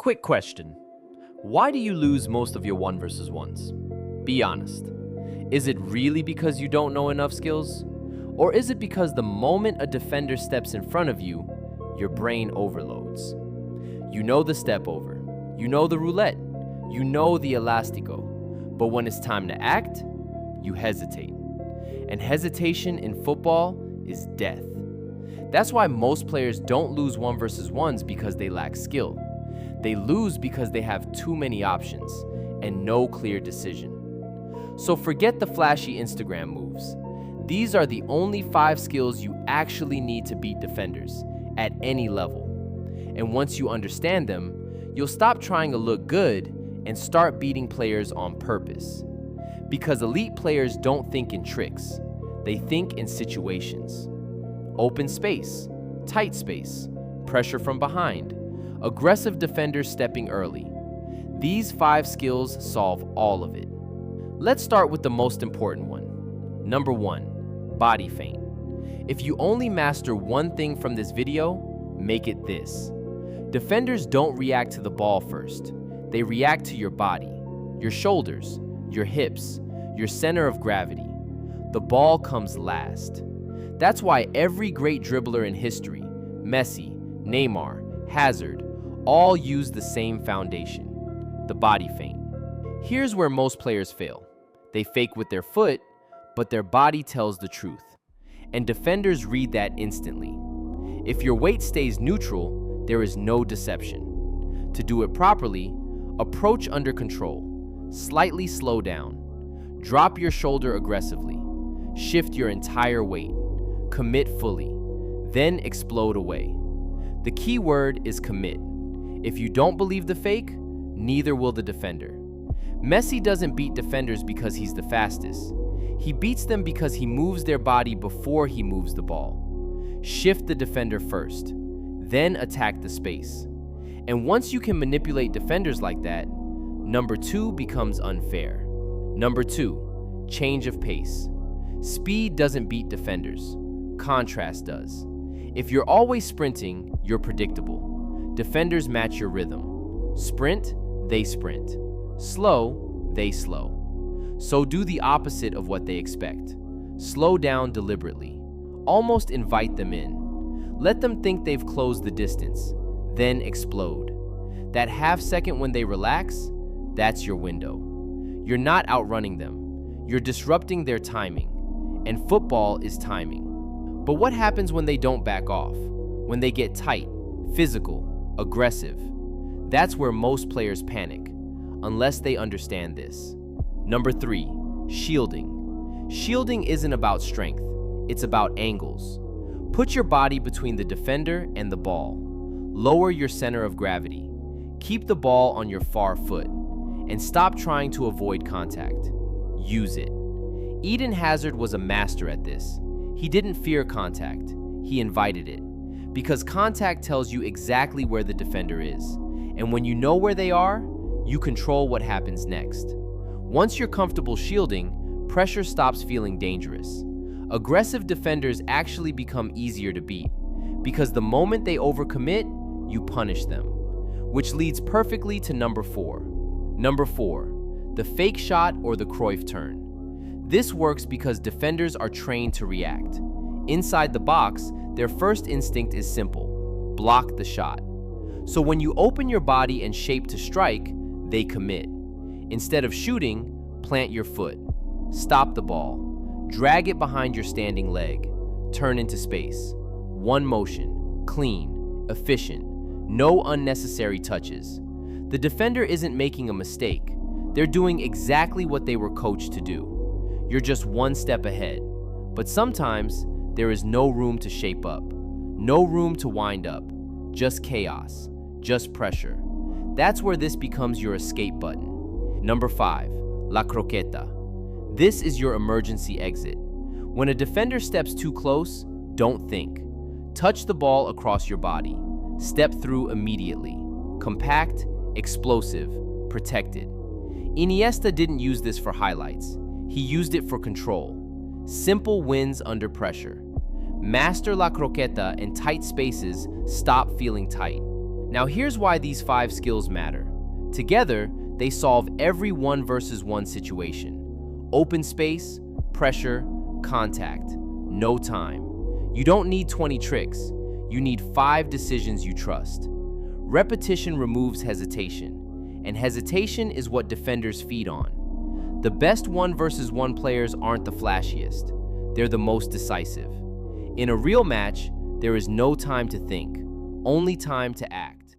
Quick question. Why do you lose most of your 1 versus 1s? Be honest. Is it really because you don't know enough skills? Or is it because the moment a defender steps in front of you, your brain overloads? You know the step over, you know the roulette, you know the elastico, but when it's time to act, you hesitate. And hesitation in football is death. That's why most players don't lose 1 versus 1s because they lack skill. They lose because they have too many options and no clear decision. So forget the flashy Instagram moves. These are the only 5 skills you actually need to beat defenders at any level. And once you understand them, you'll stop trying to look good and start beating players on purpose. Because elite players don't think in tricks, they think in situations. Open space, tight space, pressure from behind, aggressive defenders stepping early. These 5 skills solve all of it. Let's start with the most important one. Number 1, body feint. If you only master one thing from this video, make it this. Defenders don't react to the ball first. They react to your body, your shoulders, your hips, your center of gravity. The ball comes last. That's why every great dribbler in history, Messi, Neymar, Hazard, all use the same foundation, the body feint. Here's where most players fail. They fake with their foot, but their body tells the truth. And defenders read that instantly. If your weight stays neutral, there is no deception. To do it properly, approach under control, slightly slow down, drop your shoulder aggressively, shift your entire weight, commit fully, then explode away. The key word is commit. If you don't believe the fake, neither will the defender. Messi doesn't beat defenders because he's the fastest. He beats them because he moves their body before he moves the ball. Shift the defender first, then attack the space. And once you can manipulate defenders like that, number 2 becomes unfair. Number 2, change of pace. Speed doesn't beat defenders. Contrast does. If you're always sprinting, you're predictable. Defenders match your rhythm. Sprint, they sprint. Slow, they slow. So do the opposite of what they expect. Slow down deliberately. Almost invite them in. Let them think they've closed the distance. Then explode. That half second when they relax, that's your window. You're not outrunning them. You're disrupting their timing. And football is timing. But what happens when they don't back off? When they get tight, physical, aggressive? That's where most players panic, unless they understand this. Number 3, shielding. Shielding isn't about strength, it's about angles. Put your body between the defender and the ball. Lower your center of gravity. Keep the ball on your far foot. And stop trying to avoid contact. Use it. Eden Hazard was a master at this. He didn't fear contact, he invited it. Because contact tells you exactly where the defender is. And when you know where they are, you control what happens next. Once you're comfortable shielding, pressure stops feeling dangerous. Aggressive defenders actually become easier to beat. Because the moment they overcommit, you punish them. Which leads perfectly to number 4. Number 4, the fake shot or the Cruyff turn. This works because defenders are trained to react. Inside the box, their first instinct is simple: block the shot. So when you open your body and shape to strike, they commit. Instead of shooting, plant your foot. Stop the ball. Drag it behind your standing leg. Turn into space. One motion, clean, efficient, no unnecessary touches. The defender isn't making a mistake. They're doing exactly what they were coached to do. You're just one step ahead. But sometimes, there is no room to shape up. No room to wind up. Just chaos. Just pressure. That's where this becomes your escape button. Number 5, la croqueta. This is your emergency exit. When a defender steps too close, don't think. Touch the ball across your body. Step through immediately. Compact, explosive, protected. Iniesta didn't use this for highlights. He used it for control. Simple wins under pressure. Master la croqueta and tight spaces stop feeling tight. Now here's why these 5 skills matter. Together, they solve every 1 versus 1 situation. Open space, pressure, contact, no time. You don't need 20 tricks. You need 5 decisions you trust. Repetition removes hesitation, and hesitation is what defenders feed on. The best 1 versus 1 players aren't the flashiest. They're the most decisive. In a real match, there is no time to think, only time to act.